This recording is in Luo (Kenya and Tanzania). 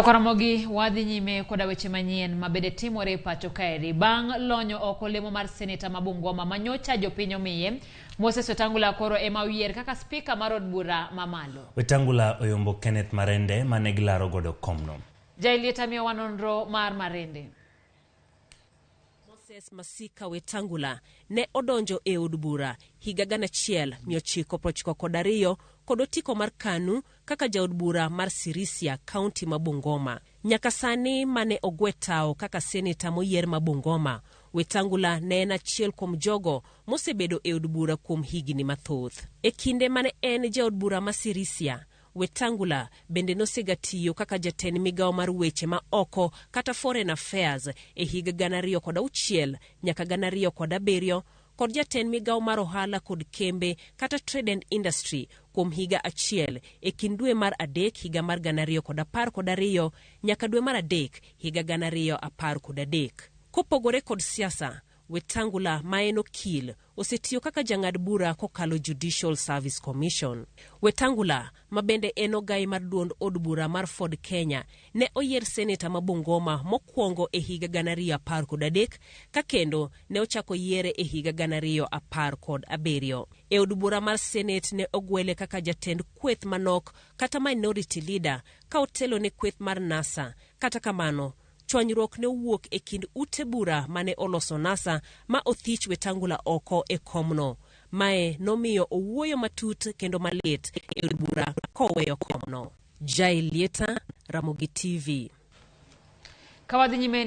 Ramogi wadhi nyime koda weche manyien mabede timore pacho kaeri bang' lonyo oko lemo mar seneta mabungoma manyocha jopiny omiye. Wetangula koro ema oyier kaka spika mar od bura mamalo. Wetangula oyombo Kenneth Marende mane gilaro godo komno. Jailieta miyo wanonro mar Marende. Masika Wetangula ne odonjo e od bura higa 1992 kod otiko mar KANU kaka jaod bura mar Sirisia kaunti ma Bungoma. Nyaka sani mane ogwetao kaka seneta moyier ma Bungoma, Wetangula ne en achiel kuom jogo mosebedo e od bura kuom higni mathoth. E kinde mane en jaod bura ma Sirisia, Wetangula bende nosegatiyo kaka jatend migawo mar weche ma oko kata foreign affairs e higa 2006 nyaka 2007 kod jatend migawo mar ohala kod kembe kata trade and industry kuom higa achiel e kind dwe mar adek higa mar 2012 nyaka dwe mar adek higa 2013. Kopogore kod siasa, Wetangula maeno okil osetiyo kaka jang'ad bura kokalo Judicial Service Commission. Wetangula mabende eno gai mar duond od bura mar Ford Kenya ne oyier seneta ma Bungoma mokwongo e higa 2013 ka kendo ne ochako yiere e higa 2017. E od bura mar Senate ne ogwele kaka jatend kweth manok kata minority leader ka otelo ne kweth mar NASA. Kata kamano, chwanyruok ne wuok e kind ute bura mane oloso NASA ma othich Wetangula oko e komno. Mae nomiyo owuoyo matut kendo malit e od bura koweyo komno. Jailieta, Ramogi TV. Kawadhi nyime